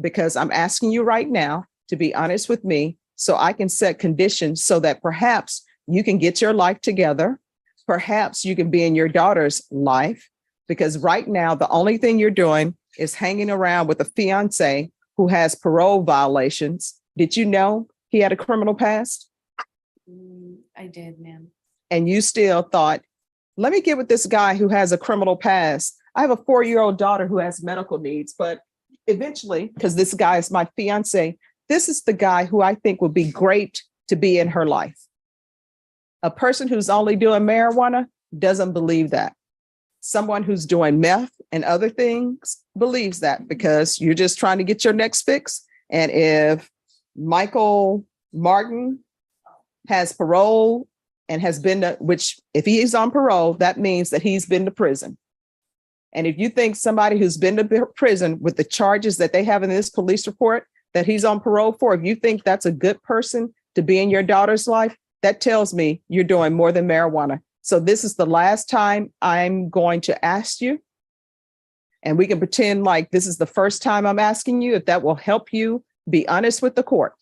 because I'm asking you right now to be honest with me so I can set conditions so that perhaps you can get your life together. Perhaps you can be in your daughter's life, because right now, the only thing you're doing is hanging around with a fiance who has parole violations. Did you know he had a criminal past? I did, ma'am. And you still thought, let me get with this guy who has a criminal past. I have a 4-year-old daughter who has medical needs, but eventually, because this guy is my fiance, this is the guy who I think would be great to be in her life. A person who's only doing marijuana doesn't believe that. Someone who's doing meth and other things believes that, because you're just trying to get your next fix. And if Michael Martin has parole and has been to, which if he's on parole, that means that he's been to prison. And if you think somebody who's been to prison with the charges that they have in this police report that he's on parole for, if you think that's a good person to be in your daughter's life, that tells me you're doing more than marijuana. So this is the last time I'm going to ask you, and we can pretend like this is the first time I'm asking you, if that will help you be honest with the court.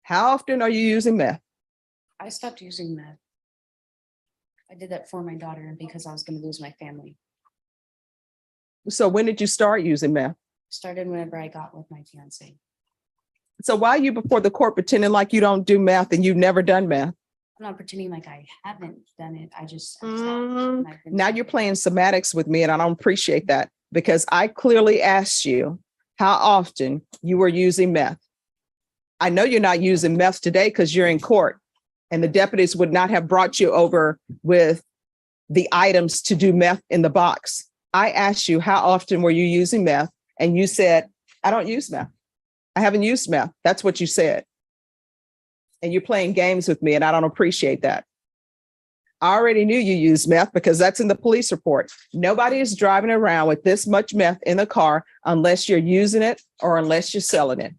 How often are you using meth? I stopped using meth. I did that for my daughter because I was going to lose my family. So when did you start using meth? Started whenever I got with my fiance. So why are you before the court pretending like you don't do meth and you've never done meth? I'm not pretending like I haven't done it. I just now you're playing semantics with me, and I don't appreciate that, because I clearly asked you how often you were using meth. I know you're not using meth today because you're in court, and the deputies would not have brought you over with the items to do meth in the box. I asked you how often were you using meth, and you said, I don't use meth. I haven't used meth. That's what you said. And you're playing games with me, and I don't appreciate that. I already knew you used meth because that's in the police report. Nobody is driving around with this much meth in the car unless you're using it or unless you're selling it.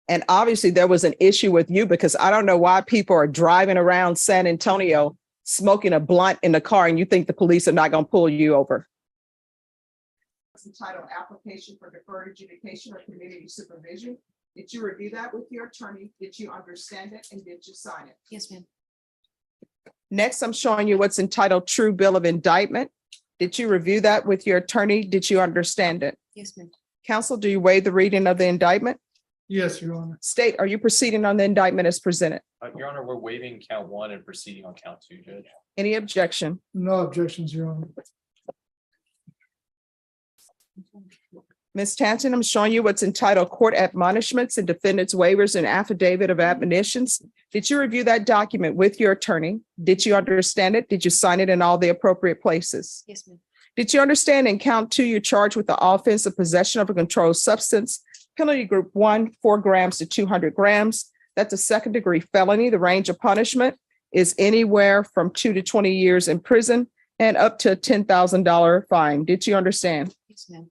And obviously there was an issue with you, because I don't know why people are driving around San Antonio smoking a blunt in the car and you think the police are not going to pull you over. It's entitled Application for Deferred Adjudication or Community Supervision. Did you review that with your attorney? Did you understand it, and did you sign it? Yes, ma'am. Next, I'm showing you what's entitled True Bill of Indictment. Did you review that with your attorney? Did you understand it? Yes, ma'am. Counsel, do you waive the reading of the indictment? Yes, Your Honor. State, are you proceeding on the indictment as presented? Your Honor, we're waiving count 1 and proceeding on count 2, Judge. Any objection? No objections, Your Honor. Ms. Tansen, I'm showing you what's entitled Court Admonishments and Defendants Waivers and Affidavit of Admonitions. Did you review that document with your attorney? Did you understand it? Did you sign it in all the appropriate places? Yes, ma'am. Did you understand in count 2, you're charged with the offense of possession of a controlled substance, penalty group 1, 4 grams to 200 grams. That's a second-degree felony. The range of punishment is anywhere from 2 to 20 years in prison and up to a $10,000 fine. Did you understand? Yes, ma'am.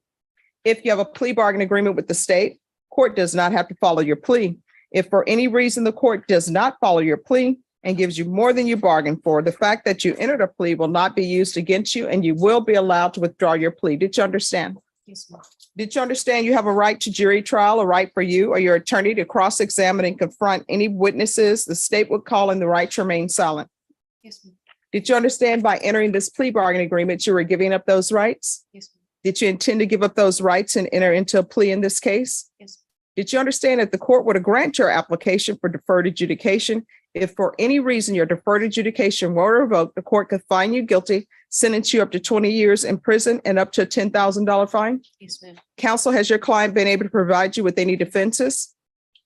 If you have a plea bargain agreement with the state, court does not have to follow your plea. If for any reason the court does not follow your plea and gives you more than you bargained for, the fact that you entered a plea will not be used against you, and you will be allowed to withdraw your plea. Did you understand? Yes, ma'am. Did you understand you have a right to jury trial, a right for you or your attorney to cross-examine and confront any witnesses the state would call in the right to remain silent? Yes, ma'am. Did you understand by entering this plea bargain agreement, you were giving up those rights? Yes, ma'am. Did you intend to give up those rights and enter into a plea in this case? Yes. Did you understand that the court would grant your application for deferred adjudication? If for any reason your deferred adjudication were revoked, the court could find you guilty, sentence you up to 20 years in prison and up to a $10,000 fine? Yes, ma'am. Counsel, has your client been able to provide you with any defenses?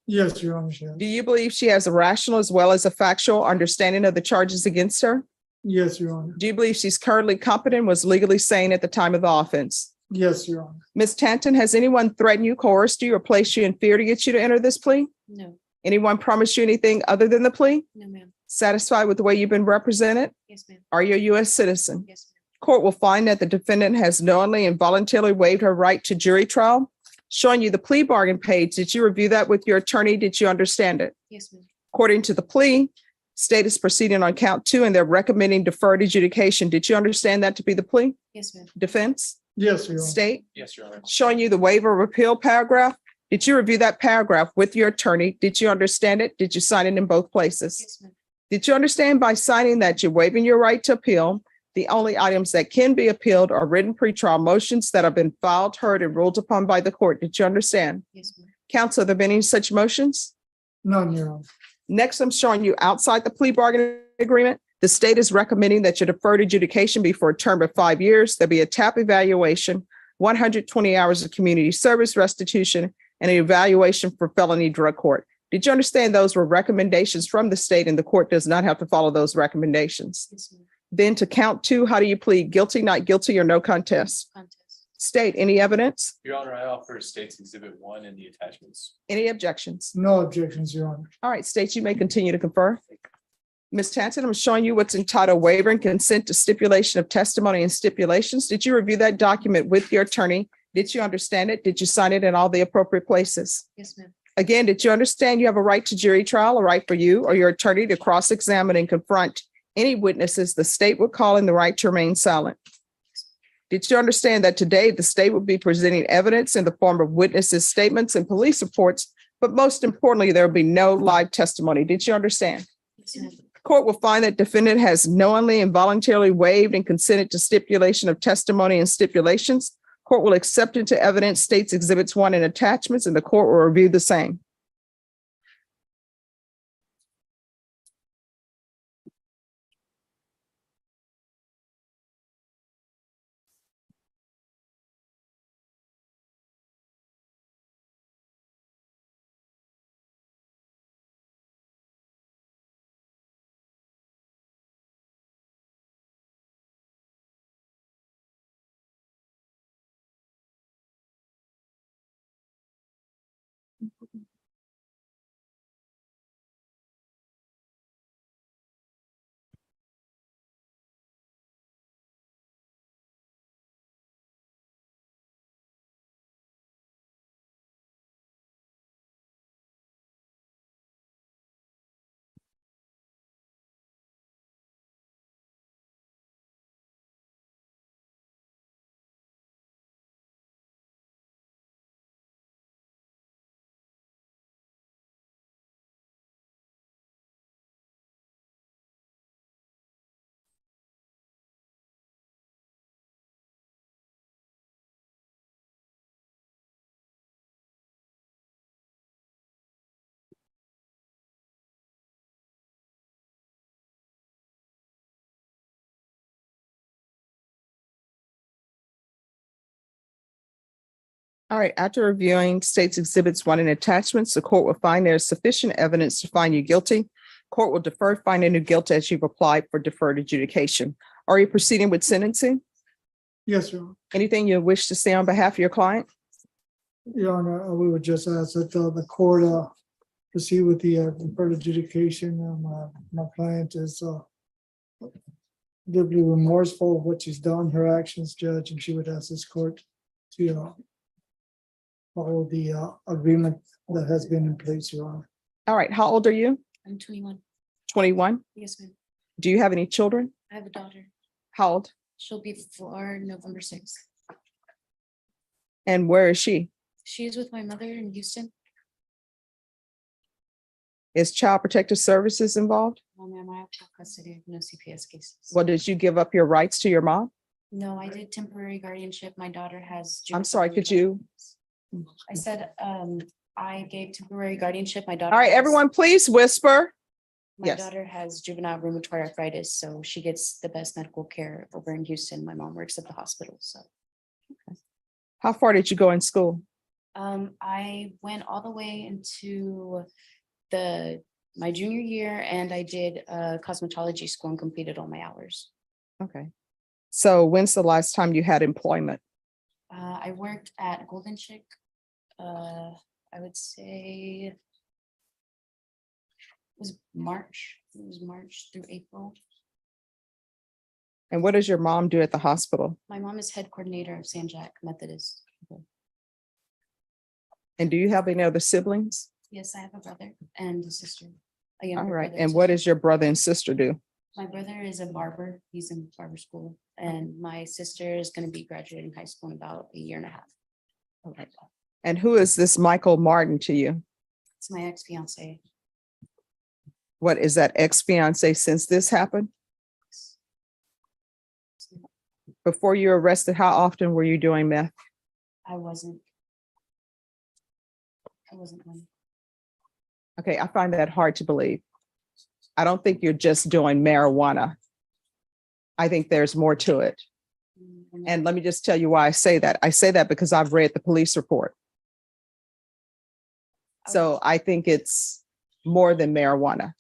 Yes, Your Honor. Do you believe she has a rational as well as a factual understanding of the charges against her? Yes, Your Honor. Do you believe she's currently competent, was legally sane at the time of the offense? Yes, Your Honor. Ms. Tansen, has anyone threatened you, coerced you, or placed you in fear to get you to enter this plea? No. Anyone promised you anything other than the plea? No, ma'am. Satisfied with the way you've been represented? Yes, ma'am. Are you a U.S. citizen? Yes, ma'am. Court will find that the defendant has knowingly and voluntarily waived her right to jury trial. Showing you the plea bargain page, did you review that with your attorney? Did you understand it? Yes, ma'am. According to the plea, state is proceeding on count 2 and they're recommending deferred adjudication. Did you understand that to be the plea? Yes, ma'am. Defense? Yes, Your Honor. State, Yes, Your Honor. showing you the waiver of appeal paragraph. Did you review that paragraph with your attorney? Did you understand it? Did you sign it in both places? Yes, ma'am. Did you understand by signing that you're waiving your right to appeal? The only items that can be appealed are written pretrial motions that have been filed, heard, and ruled upon by the court. Did you understand? Yes, ma'am. Counsel, have there been any such motions? None, Your Honor. Next, I'm showing you outside the plea bargaining agreement. The state is recommending that your deferred adjudication be for a term of 5 years. There'll be a TAP evaluation, 120 hours of community service restitution, and an evaluation for felony drug court. Did you understand those were recommendations from the state and the court does not have to follow those recommendations? Yes, ma'am. Then to count two, how do you plead? Guilty, not guilty, or no contest? Contest. State, any evidence? Your Honor, I offer State's Exhibit 1 and the attachments. Any objections? No objections, Your Honor. All right, state, you may continue to confer. Ms. Tansen, I'm showing you what's entitled waiver and consent to stipulation of testimony and stipulations. Did you review that document with your attorney? Did you understand it? Did you sign it in all the appropriate places? Yes, ma'am. Again, did you understand you have a right to jury trial, a right for you or your attorney to cross-examine and confront any witnesses the state would call in the right to remain silent? Did you understand that today the state will be presenting evidence in the form of witnesses' statements and police reports, but most importantly, there will be no live testimony? Did you understand? Yes, ma'am. Court will find that defendant has knowingly and voluntarily waived and consented to stipulation of testimony and stipulations. Court will accept into evidence states exhibits 1 and attachments, and the court will review the same. All right, after reviewing states exhibits 1 and attachments, the court will find there is sufficient evidence to find you guilty. Court will defer finding you guilty as you've applied for deferred adjudication. Are you proceeding with sentencing? Yes, Your Honor. Anything you wish to say on behalf of your client? Your Honor, we would just ask that the court proceed with the deferred adjudication. My client is deeply remorseful of what she's done, her actions, Judge, and she would ask this court to follow the agreement that has been in place, Your Honor. All right, how old are you? I'm 21. 21. Yes, ma'am. Do you have any children? I have a daughter. How old? She'll be 4 November 6th. And where is she? She is with my mother in Houston. Is Child Protective Services involved? Oh, ma'am, I have full custody, no CPS cases. Well, did you give up your rights to your mom? No, I did temporary guardianship. My daughter has. I'm sorry, could you? I said, I gave temporary guardianship. My daughter. All right, has- everyone, please whisper. My yes. daughter has juvenile rheumatoid arthritis, so she gets the best medical care over in Houston. My mom works at the hospital, so. How far did you go in school? I went all the way into my junior year, and I did cosmetology school and completed all my hours. Okay. So when's the last time you had employment? I worked at Golden Chick. I would say it was March. It was March through April. And what does your mom do at the hospital? My mom is head coordinator of San Jack Methodist. And do you have any other siblings? Yes, I have a brother and a sister. A All younger right. brother And what does your brother and sister do? My brother is a barber. He's in barber school And my sister is going to be graduating high school in about a year and a half. And who is this Michael Martin to you? It's my ex-fiance. What is that ex-fiance since this happened? Before you were arrested, how often were you doing meth? I wasn't. One. Okay, I find that hard to believe. I don't think you're just doing marijuana. I think there's more to it. And let me just tell you why I say that. I say that because I've read the police report. So I think it's more than marijuana.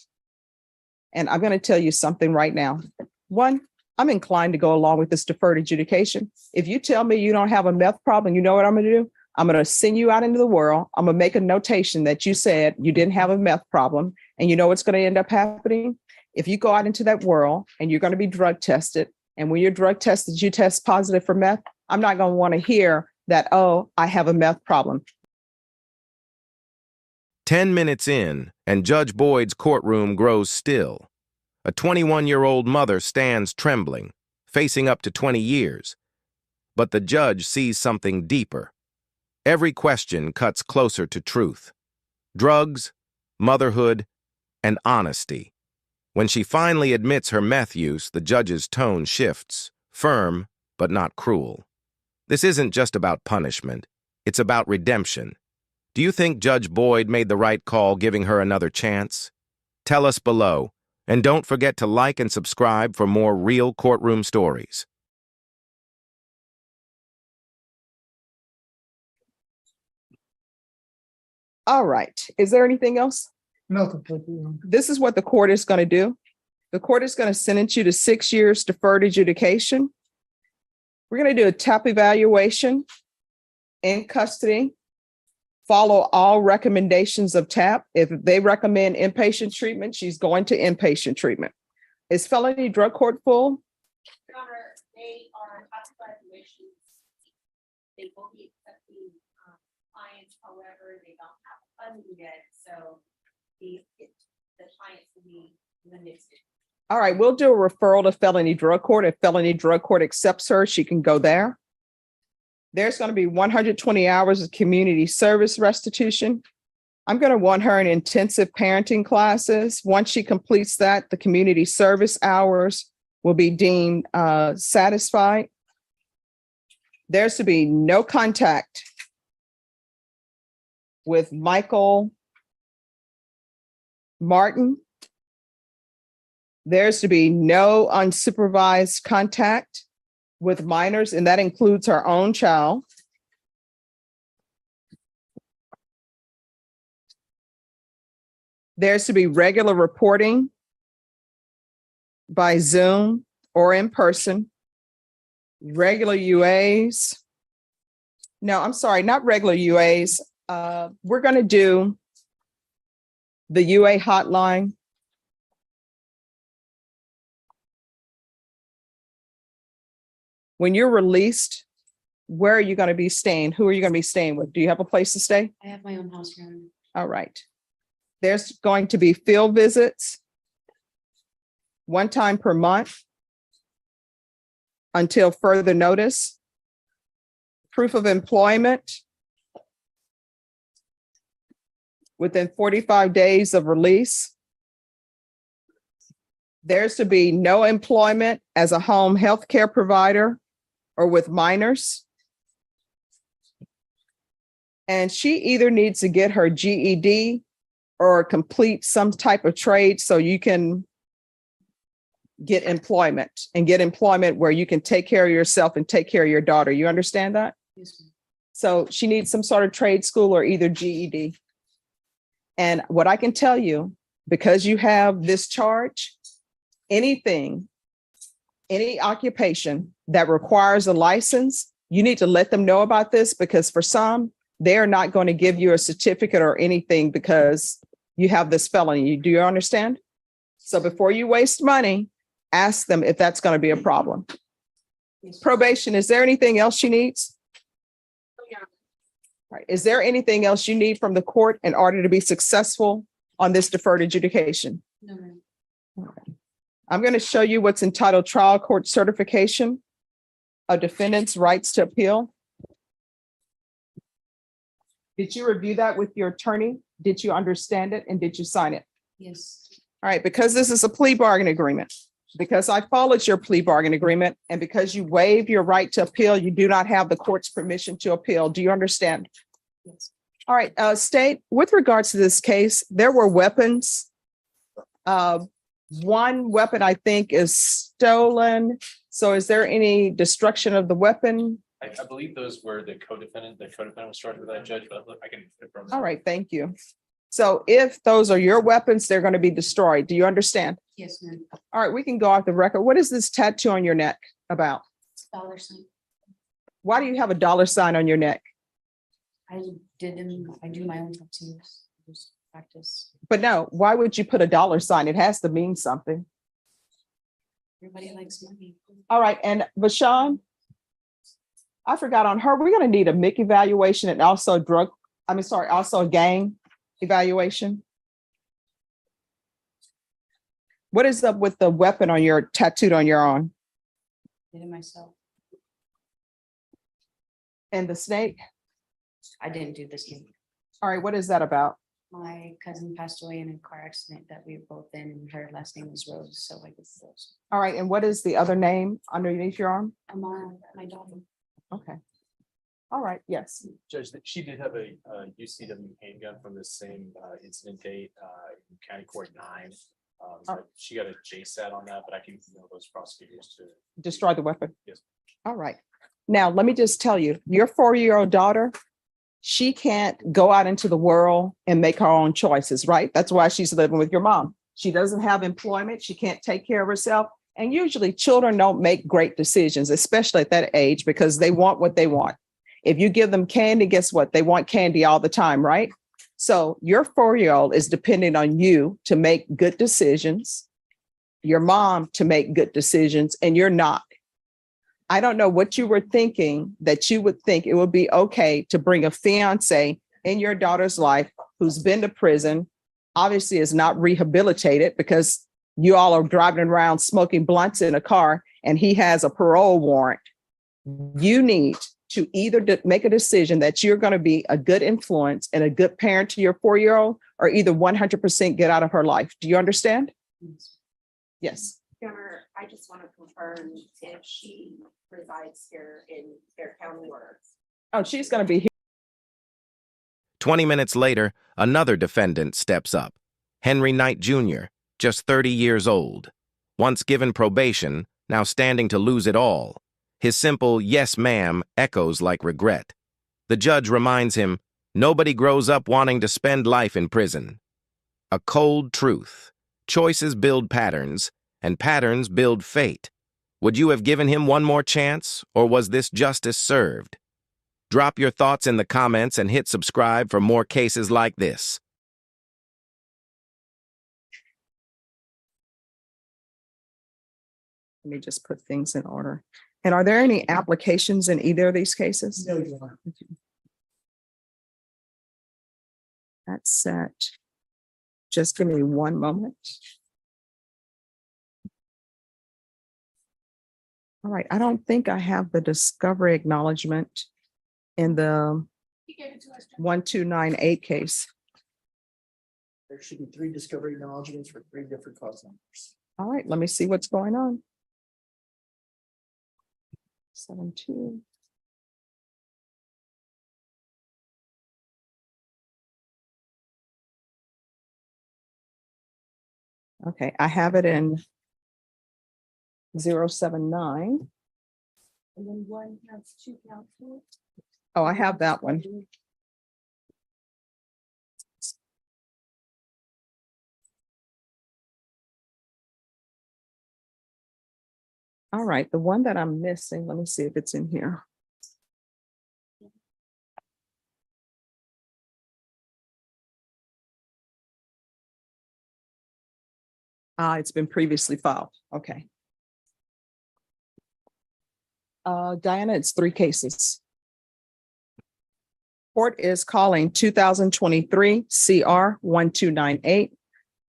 And I'm going to tell you something right now. One, I'm inclined to go along with this deferred adjudication. If you tell me you don't have a meth problem, you know what I'm going to do? I'm going to send you out into the world. I'm going to make a notation that you said you didn't have a meth problem. And you know what's going to end up happening? If you go out into that world and you're going to be drug tested, and when you're drug tested, you test positive for meth, I'm not going to want to hear that, oh, I have a meth problem. 10 minutes in, and Judge Boyd's courtroom grows still. A 21-year-old mother stands trembling, facing up to 20 years. But the judge sees something deeper. Every question cuts closer to truth. Drugs, motherhood, and honesty. When she finally admits her meth use, the judge's tone shifts, firm but not cruel. This isn't just about punishment. It's about redemption. Do you think Judge Boyd made the right call giving her another chance? Tell us below, and don't forget to like and subscribe for more real courtroom stories. All right. Is there anything else? Nothing. This is what the court is going to do. The court is going to sentence you to 6 years deferred adjudication. We're going to do a TAP evaluation in custody. Follow all recommendations of TAP. If they recommend inpatient treatment, she's going to inpatient treatment. Is felony drug court full? Your Honor, they are classified admissions. They will be accepting clients, however, they don't have funding yet, so the clients will be limited. All right, we'll do a referral to felony drug court. If felony drug court accepts her, she can go there. There's going to be 120 hours of community service restitution. I'm going to want her in intensive parenting classes. Once she completes that, the community service hours will be deemed satisfied. There's to be no contact with Michael Martin. There's to be no unsupervised contact with minors, and that includes her own child. There's to be regular reporting by Zoom or in person. Regular UAs. No, I'm sorry, not regular UAs. We're going to do the UA hotline. When you're released, where are you going to be staying? Who are you going to be staying with? Do you have a place to stay? I have my own house here. All right. There's going to be field visits one time per month until further notice. Proof of employment within 45 days of release. There's to be no employment as a home health care provider or with minors. And she either needs to get her GED or complete some type of trade so you can get employment where you can take care of yourself and take care of your daughter. You understand that? Yes, ma'am. So she needs some sort of trade school or either GED. And what I can tell you, because you have this charge, anything, any occupation that requires a license, you need to let them know about this, because for some, they're not going to give you a certificate or anything because you have this felony. Do you understand? So before you waste money, ask them if that's going to be a problem. Probation, is there anything else she needs? Right. Is there anything else you need from the court in order to be successful on this deferred adjudication? No, ma'am. I'm going to show you what's entitled trial court certification. a defendant's rights to appeal? Did you review that with your attorney? Did you understand it and did you sign it? Yes. All right, because this is a plea bargain agreement, because I followed your plea bargain agreement, and because you waive your right to appeal, you do not have the court's permission to appeal. Do you understand? Yes. All right, State, with regards to this case, there were weapons. One weapon, I think, is stolen. So is there any destruction of the weapon? I believe those were the co-defendant. The co-defendant was charged with that, Judge, but I can confirm. All right, thank you. So if those are your weapons, they're going to be destroyed. Do you understand? Yes, ma'am. All right, we can go off the record. What is this tattoo on your neck about? Dollar sign. Why do you have a dollar sign on your neck? I do my own tattoos. Just practice. But no, why would you put a dollar sign? It has to mean something. Everybody likes money. All right, and Vashawn, I forgot on her, we're going to need a MIC evaluation and also also a gang evaluation. What is up with the weapon on your tattooed on your arm? Did it myself. And the snake? I didn't do this one. All right, what is that about? My cousin passed away in a car accident that we were both in, and her last name was Rose, so I guess Rose. All right, and what is the other name underneath your arm? My daughter. Okay. All right, yes. Judge, that she did have a UCW handgun from the same incident date in County Court 9. But she got a JSAT on that, but I can email those prosecutors to. Destroy the weapon? Yes. All right. Now, let me just tell you, your 4-year-old daughter, she can't go out into the world and make her own choices, right? That's why she's living with your mom. She doesn't have employment. She can't take care of herself. And usually children don't make great decisions, especially at that age, because they want what they want. If you give them candy, guess what? They want candy all the time, right? So your 4-year-old is depending on you to make good decisions, your mom to make good decisions, and you're not. I don't know what you were thinking that you would think it would be okay to bring a fiance in your daughter's life who's been to prison, obviously is not rehabilitated because you all are driving around smoking blunts in a car and he has a parole warrant. You need to either make a decision that you're going to be a good influence and a good parent to your 4-year-old, or either 100% get out of her life. Do you understand? Yes. Governor, I just want to confirm if she resides here in Fair County or. Oh, she's going to be here. 20 minutes later, another defendant steps up. Henry Knight Jr., just 30 years old. Once given probation, now standing to lose it all. His simple "yes, ma'am" echoes like regret. The judge reminds him, nobody grows up wanting to spend life in prison. A cold truth. Choices build patterns, and patterns build fate. Would you have given him one more chance, or was this justice served? Drop your thoughts in the comments and hit subscribe for more cases like this. Let me just put things in order. And are there any applications in either of these cases? No, Your Honor. That's set. Just give me one moment. All right, I don't think I have the discovery acknowledgement in the 1298 case. There should be 3 discovery acknowledgements for 3 different cause numbers. All right, let me see what's going on. 7-2. Okay, I have it in 079. And then one has 2 counts. Oh, I have that one. All right, the one that I'm missing, let me see if it's in here. It's been previously filed. Okay. Diana, it's 3 cases. Court is calling 2023 CR 1298,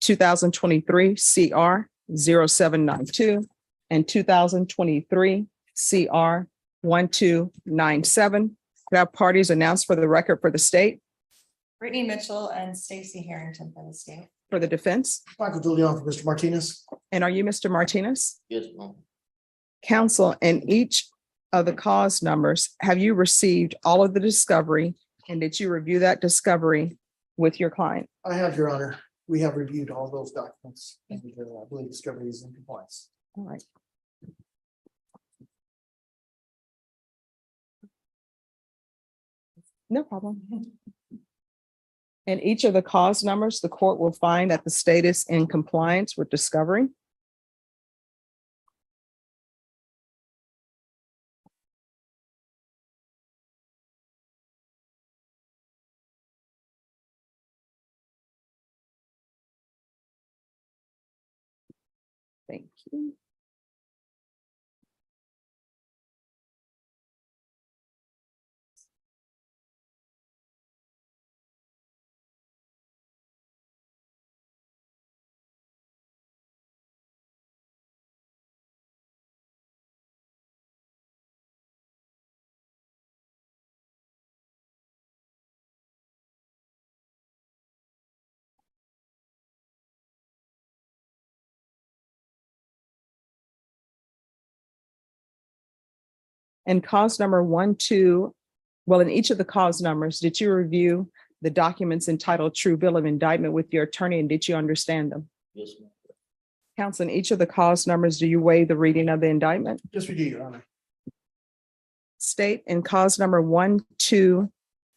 2023 CR 0792, and 2023 CR 1297. Could I have parties announced for the record for the state, Brittany Mitchell and Stacy Harrington for the state. for the defense? Michael DeLeon for Mr. Martinez. And are you Mr. Martinez? Yes, ma'am. Counsel, in each of the cause numbers, have you received all of the discovery? And did you review that discovery with your client? I have, Your Honor. We have reviewed all those documents and I believe discovery is in compliance. All right. No problem. In each of the cause numbers, the court will find that the state is in compliance with discovery. Thank you. And cause number 1, 2, well, in each of the cause numbers, did you review the documents entitled True Bill of Indictment with your attorney, and did you understand them? Yes, ma'am. Counsel, in each of the cause numbers, do you waive the reading of the indictment? Yes, we do, Your Honor. State in cause number 1, 2,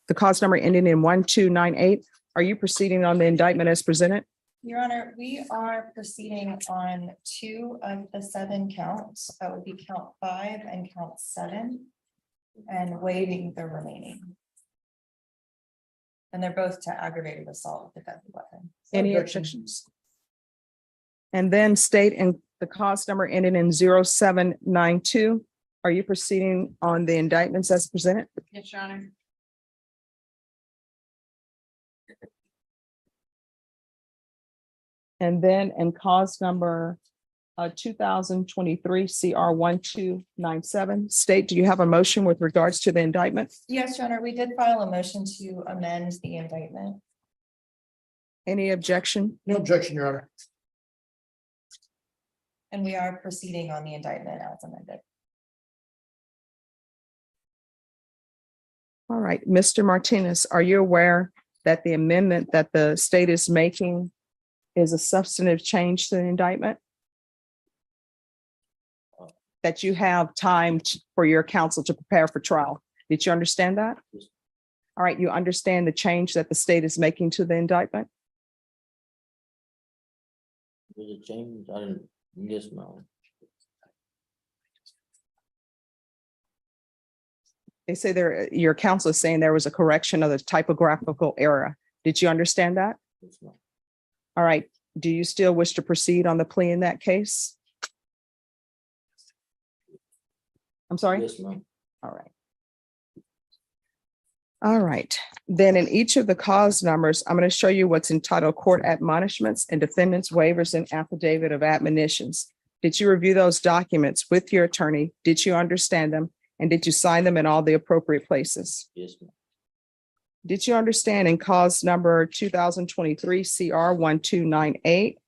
the cause number ending in 1298, are you proceeding on the indictment as presented? Your Honor, we are proceeding on 2 of the 7 counts. That would be count 5 and count 7. And waiving the remaining. And they're both to aggravated assault with a deadly weapon. Any objections? And then state in the cause number ending in 0792, are you proceeding on the indictments as presented? Yes, Your Honor. And then in cause number 2023 CR 1297, state, do you have a motion with regards to the indictment? Yes, Your Honor, we did file a motion to amend the indictment. Any objection? No objection, Your Honor. And we are proceeding on the indictment as amended. All right, Mr. Martinez, are you aware that the amendment that the state is making is a substantive change to the indictment? That you have time for your counsel to prepare for trial. Did you understand that? Yes. All right, you understand the change that the state is making to the indictment? There's a change, I didn't, yes, ma'am. They say your counsel is saying there was a correction of the typographical error. Did you understand that? Yes, ma'am. All right, do you still wish to proceed on the plea in that case? I'm sorry? Yes, ma'am. All right. All right, then in each of the cause numbers, I'm going to show you what's entitled Court Admonishments and Defendants Waivers and Affidavit of Admonitions. Did you review those documents with your attorney? Did you understand them? And did you sign them in all the appropriate places? Yes, ma'am. Did you understand in cause number 2023 CR 1298?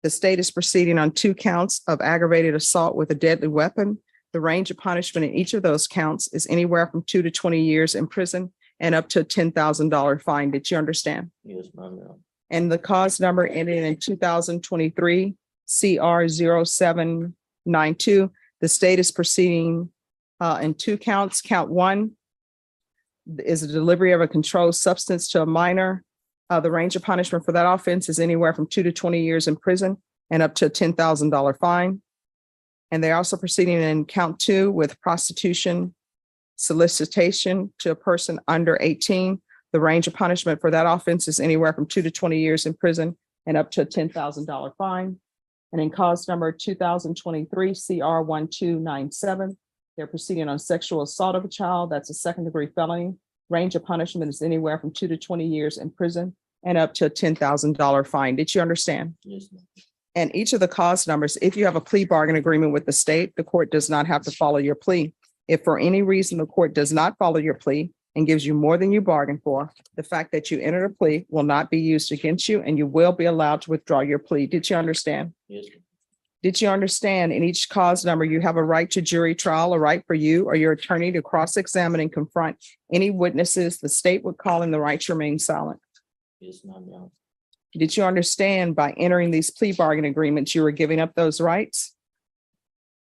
The state is proceeding on 2 counts of aggravated assault with a deadly weapon. The range of punishment in each of those counts is anywhere from 2 to 20 years in prison and up to a $10,000 fine. Did you understand? Yes, ma'am. Yeah. And the cause number ending in 2023 CR 0792, the state is proceeding in 2 counts. Count 1 is a delivery of a controlled substance to a minor. The range of punishment for that offense is anywhere from 2 to 20 years in prison and up to a $10,000 fine. And they're also proceeding in count 2 with prostitution, solicitation to a person under 18. The range of punishment for that offense is anywhere from 2 to 20 years in prison and up to a $10,000 fine. And in cause number 2023 CR 1297, they're proceeding on sexual assault of a child. That's a 2nd-degree felony. Range of punishment is anywhere from 2 to 20 years in prison and up to a $10,000 fine. Did you understand? Yes, ma'am. And each of the cause numbers, if you have a plea bargain agreement with the state, the court does not have to follow your plea. If for any reason the court does not follow your plea and gives you more than you bargained for, the fact that you entered a plea will not be used against you and you will be allowed to withdraw your plea. Did you understand? Yes, Did you understand in each cause number, you have a right to jury trial, a right for you or your attorney to cross-examine and confront any witnesses the state would call in the right to remain silent? yes, ma'am, Your Honor. Did you understand by entering these plea bargain agreements, you were giving up those rights?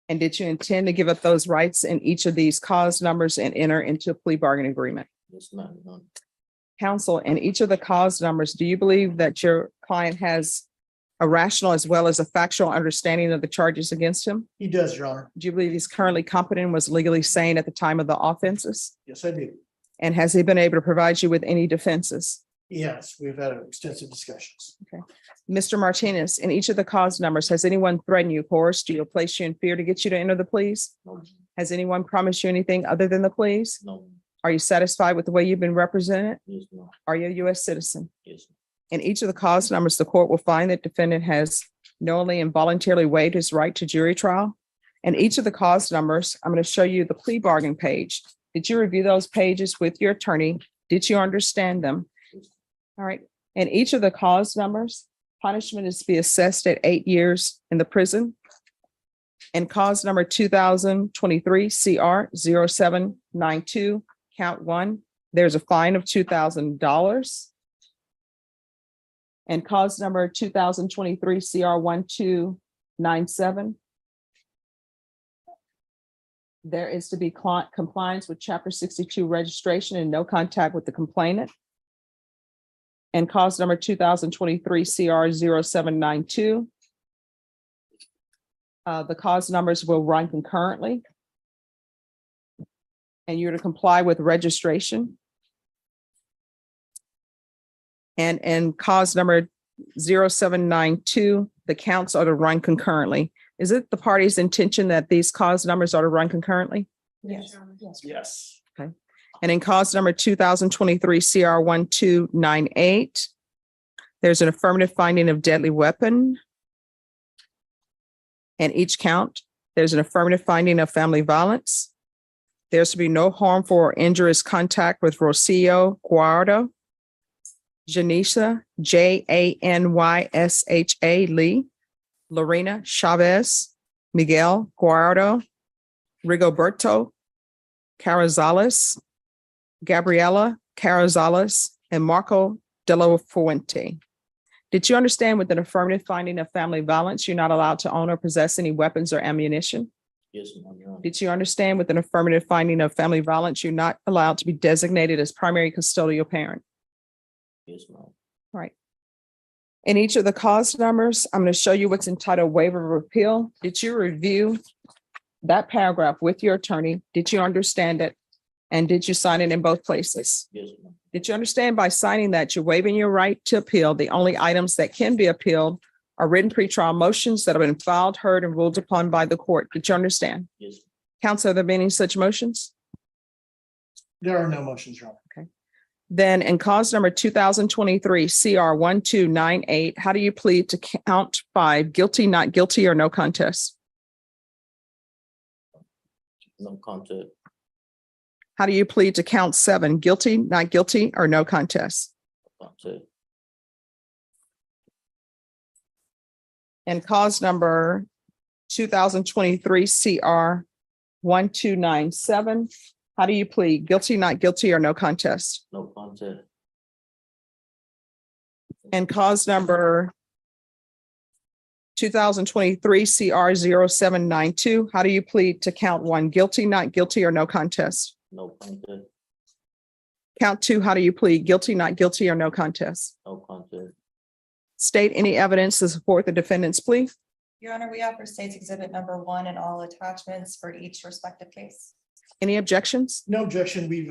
And did you intend to give up those rights in each of these cause numbers and enter into a plea bargain agreement? Yes, ma'am, Your Honor. Counsel, in each of the cause numbers, do you believe that your client has a rational as well as a factual understanding of the charges against him? He does, Your Honor. Do you believe he's currently competent and was legally sane at the time of the offenses? Yes, I do. And has he been able to provide you with any defenses? Yes, we've had extensive discussions. Mr. Martinez, in each of the cause numbers, has anyone threatened you, coerced you, or placed you in fear to get you to enter the pleas? No, Has anyone promised you anything other than the pleas? no, Are you satisfied with the way you've been represented? yes, ma'am, Are you a U.S. citizen? yes, In each of the cause numbers, the court will find that defendant has knowingly and voluntarily waived his right to jury trial. And each of the cause numbers, I'm going to show you the plea bargain page. Did you review those pages with your attorney? Did you understand them? All right. And each of the cause numbers, punishment is to be assessed at 8 years in the prison. And cause number 2023 CR 0792, count 1, there's a fine of $2,000. And cause number 2023 CR 1297. There is to be compliance with Chapter 62 registration and no contact with the complainant. And cause number 2023 CR 0792. The cause numbers will run concurrently. And you're to comply with registration. And cause number 0792, the counts are to run concurrently. Is it the party's intention that these cause numbers are to run concurrently? Yes. Yes. And in cause number 2023 CR 1298, there's an affirmative finding of deadly weapon. And each count, there's an affirmative finding of family violence. There's to be no harmful or injurious contact with Rocio Guardo, Janisha, Janysha Lee, Lorena Chavez, Miguel Guardo, Rigoberto Carrizales, Gabriela Carrizales, and Marco De La Fuente. Did you understand with an affirmative finding of family violence, you're not allowed to own or possess any weapons or ammunition? yes, ma'am, Your Honor. Did you understand with an affirmative finding of family violence, you're not allowed to be designated as primary custodial parent? Yes, ma'am, Right. In each of the cause numbers, I'm going to show you what's entitled waiver of appeal. Did you review that paragraph with your attorney? Did you understand it? And did you sign it in both places? yes, ma'am, Did you understand by signing that you're waiving your right to appeal? The only items that can be appealed are written pretrial motions that have been filed, heard, and ruled upon by the court. Did you understand? yes, Counsel, have there been any such motions? There are no motions, Your Honor. Then in cause number 2023 CR 1298, how do you plead to count 5, guilty, not guilty, or no contest? no contest, How do you plead to count 7, guilty, not guilty, or no contest? contest, And cause number 2023 CR 1297, how do you plead? Guilty, not guilty, or no contest? no contest, And cause number 2023 CR 0792, how do you plead to count 1, guilty, not guilty, or no contest? no contest, Count 2, how do you plead? Guilty, not guilty, or no contest? no contest, State any evidence to support the defendant's plea. Your Honor, we offer State's Exhibit number 1 and all attachments for each respective case. Any objections? No objection. We've,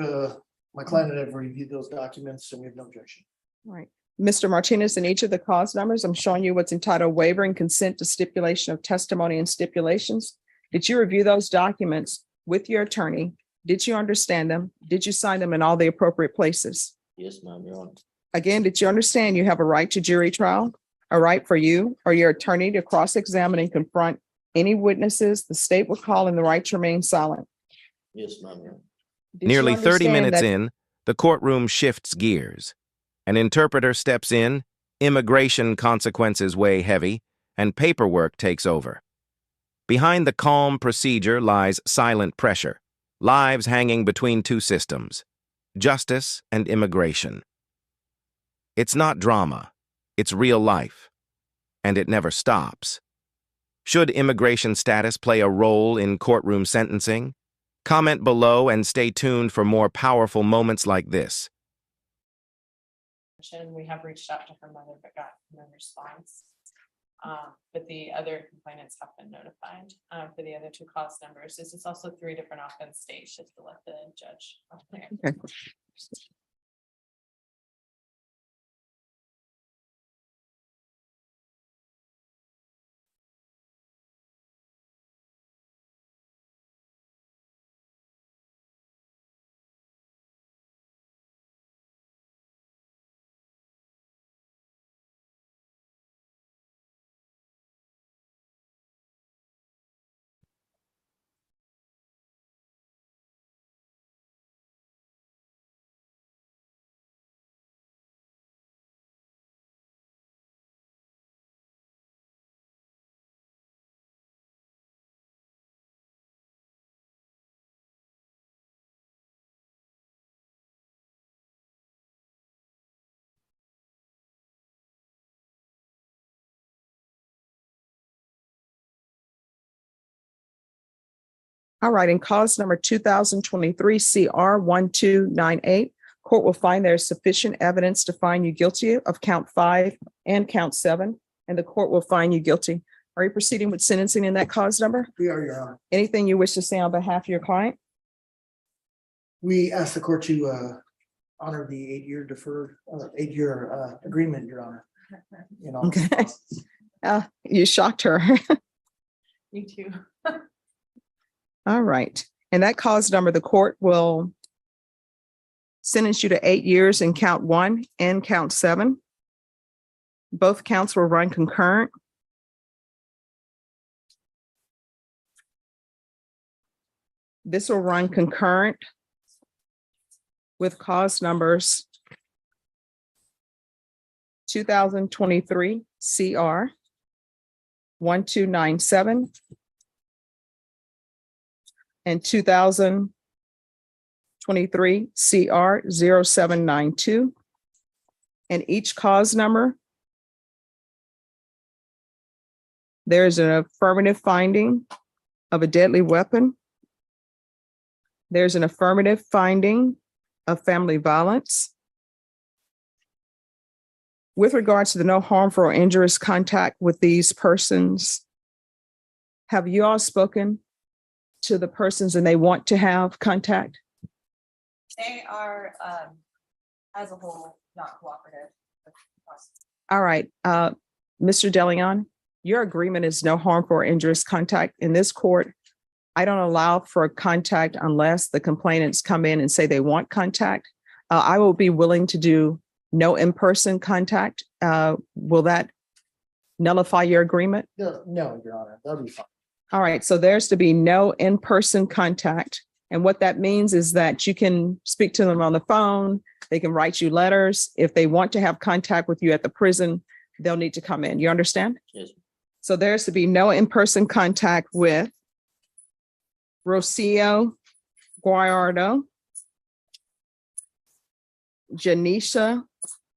my client and I have reviewed those documents, so we have no objection. All right. Mr. Martinez, in each of the cause numbers, I'm showing you what's entitled waiver and consent to stipulation of testimony and stipulations. Did you review those documents with your attorney? Did you understand them? Did you sign them in all the appropriate places? yes, ma'am, Your Honor. Again, did you understand you have a right to jury trial, All right, for you or your attorney to cross-examine and confront any witnesses the state will call in the right to remain silent. Yes, ma'am. Did you Nearly 30 understand minutes that- in, the courtroom shifts gears. An interpreter steps in, immigration consequences weigh heavy, and paperwork takes over. Behind the calm procedure lies silent pressure, lives hanging between two systems, justice and immigration. It's not drama, it's real life, and it never stops. Should immigration status play a role in courtroom sentencing? Comment below and stay tuned for more powerful moments like this. We have reached out to her mother, but got no response. But the other complainants have been notified for the other two cause numbers. This is also 3 different offense states, just to let the judge. Okay. All right, in cause number 2023 CR 1298, court will find there is sufficient evidence to find you guilty of count 5 and count 7, and the court will find you guilty. Are you proceeding with sentencing in that cause number? We are, Your Honor. Anything you wish to say on behalf of your client? We asked the court to honor the 8-year deferred, 8-year agreement, Your Honor. You know. Okay. You shocked her. Me too. All right. And that cause number, the court will sentence you to 8 years in count 1 and count 7. Both counts will run concurrent. This will run concurrent with cause numbers 2023 CR 1297 and 2023 CR 0792. And each cause number, there's an affirmative finding of a deadly weapon. There's an affirmative finding of family violence. With regards to the no harmful or injurious contact with these persons, have you all spoken to the persons and they want to have contact? They are, as a whole, not cooperative. All right, Mr. DeLeon, your agreement is no harmful or injurious contact. In this court, I don't allow for contact unless the complainants come in and say they want contact. I will be willing to do no in-person contact. Will that nullify your agreement? No, Your Honor, that'll be fine. All right, so there's to be no in-person contact. And what that means is that you can speak to them on the phone. They can write you letters. If they want to have contact with you at the prison, they'll need to come in. You understand? Yes. So there's to be no in-person contact with Rocio Guayardo, Janisha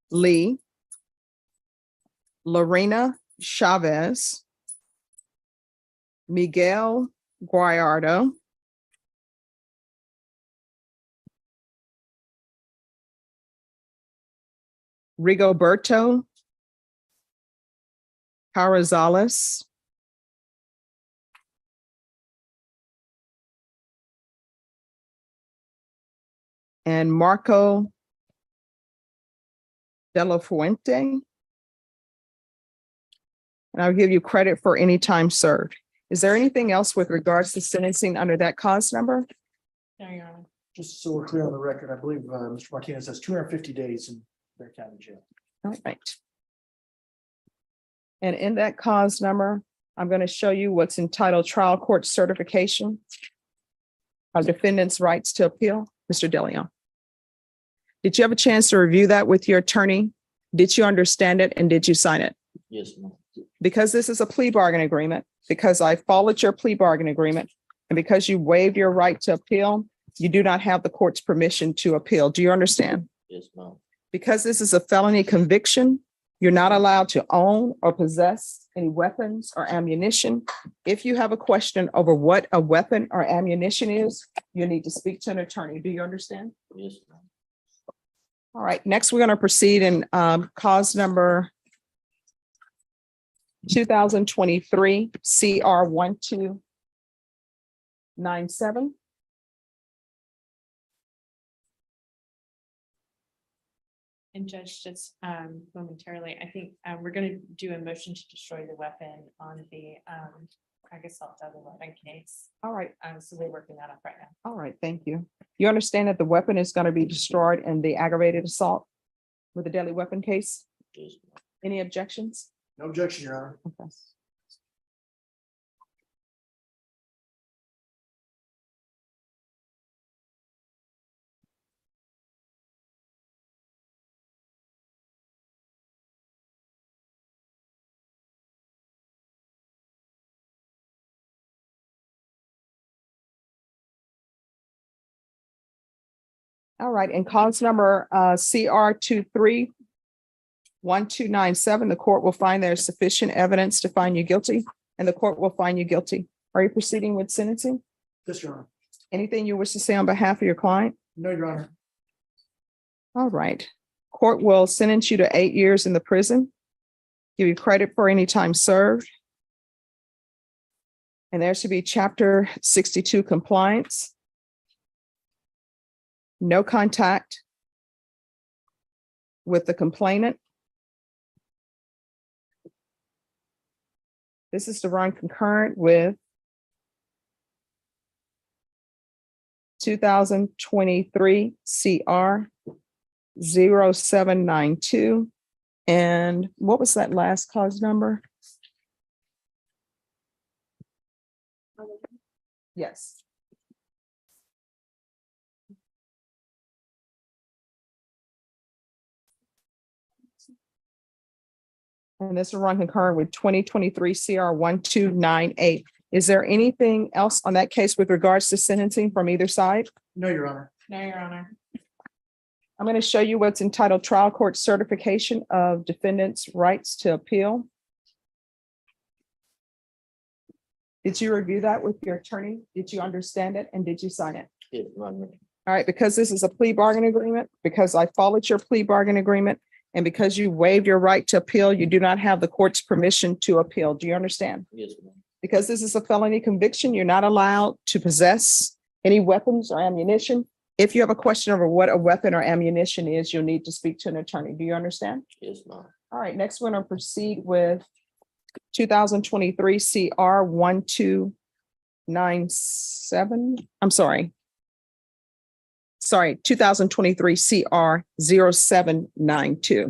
Lee, Lorena Chavez, Miguel Guayardo, Rigoberto Carrizales, and Marco De La Fuente. And I'll give you credit for any time served. Is there anything else with regards to sentencing under that cause number? No, Your Honor. Just so we're clear on the record, I believe Mr. Martinez has 250 days in their county jail. All right. And in that cause number, I'm going to show you what's entitled Trial Court Certification of Defendants' Rights to Appeal. Mr. DeLeon. Did you have a chance to review that with your attorney? Did you understand it and did you sign it? Yes, ma'am. Because this is a plea bargain agreement, because I followed your plea bargain agreement, and because you waived your right to appeal, you do not have the court's permission to appeal. Do you understand? Yes, ma'am. Because this is a felony conviction, you're not allowed to own or possess any weapons or ammunition. If you have a question over what a weapon or ammunition is, you need to speak to an attorney. Do you understand? Yes, ma'am. All right, next we're going to proceed in cause number 2023 CR 1297. And Judge, just momentarily, I think we're gonna do a motion to destroy the weapon on the I guess I'll tell the weapon case. All right, So we're working that up right now. all right, thank you. You understand that the weapon is going to be destroyed in the aggravated assault with a deadly weapon case? Yes, ma'am. Any objections? No objection, Your Honor. Okay. All right, in cause number CR 231297, the court will find there is sufficient evidence to find you guilty, and the court will find you guilty. Are you proceeding with sentencing? Yes, Your Honor. Anything you wish to say on behalf of your client? No, Your Honor. All right. Court will sentence you to 8 years in the prison, give you credit for any time served. And there should be Chapter 62 compliance. No contact with the complainant. This is to run concurrent with 2023 CR 0792. And what was that last cause number? Yes. And this will run concurrent with 2023 CR 1298. Is there anything else on that case with regards to sentencing from either side? No, Your Honor. No, Your Honor. I'm going to show you what's entitled Trial Court Certification of Defendants' Rights to Appeal. Did you review that with your attorney? Did you understand it and did you sign it? Yes, ma'am. All right, because this is a plea bargain agreement, because I followed your plea bargain agreement, and because you waived your right to appeal, you do not have the court's permission to appeal. Do you understand? Yes, ma'am. Because this is a felony conviction, you're not allowed to possess any weapons or ammunition. If you have a question over what a weapon or ammunition is, you'll need to speak to an attorney. Do you understand? Yes, ma'am. All right, next we're going to proceed with 2023 CR 1297. I'm sorry. 2023 CR 0792.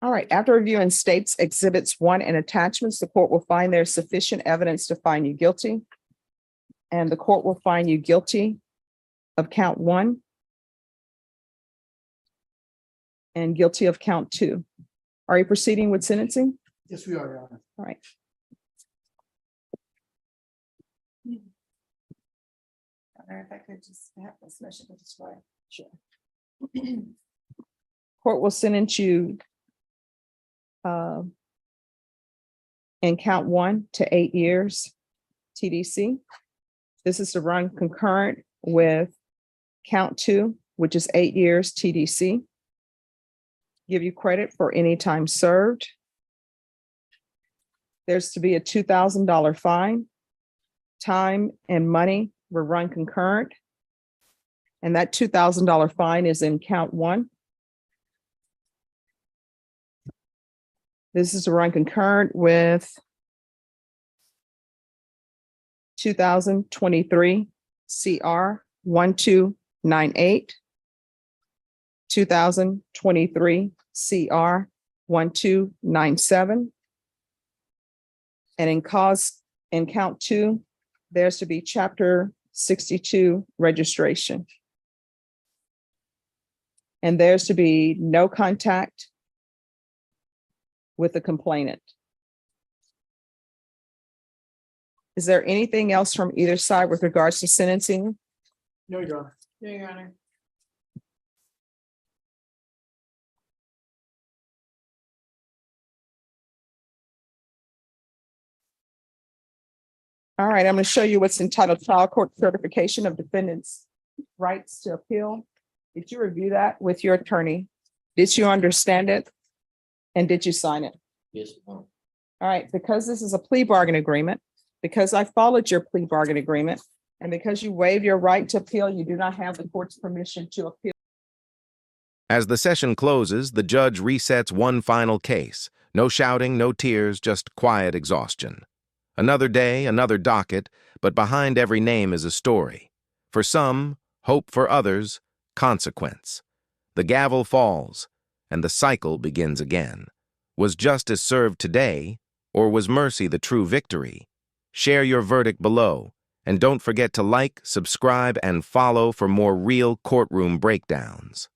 All right, after reviewing states exhibits 1 and attachments, the court will find there's sufficient evidence to find you guilty. And the court will find you guilty of count 1 and guilty of count 2. Are you proceeding with sentencing? Yes, we are, Your Honor. All right. If I could just have this motion to destroy. Court will sentence you in count 1 to 8 years TDC. This is to run concurrent with count 2, which is 8 years TDC. Give you credit for any time served. There's to be a $2,000 fine. Time and money will run concurrent. And that $2,000 fine is in count 1. This is to run concurrent with 2023 CR 1298, 2023 CR 1297. And in count 2, there's to be chapter 62 registration. And there's to be no contact with the complainant. Is there anything else from either side with regards to sentencing? No, Your Honor. No, Your Honor. All right, I'm going to show you what's entitled Trial Court Certification of Defendants' Rights to Appeal. Did you review that with your attorney? Did you understand it? And did you sign it? Yes, ma'am. All right, because this is a plea bargain agreement, because I followed your plea bargain agreement, and because you waive your right to appeal, you do not have the court's permission to appeal. As the session closes, the judge resets one final case. No shouting, no tears, just quiet exhaustion. Another day, another docket, but behind every name is a story. For some, hope; for others, consequence. The gavel falls, and the cycle begins again. Was justice served today, or was mercy the true victory? Share your verdict below, and don't forget to like, subscribe, and follow for more real courtroom breakdowns.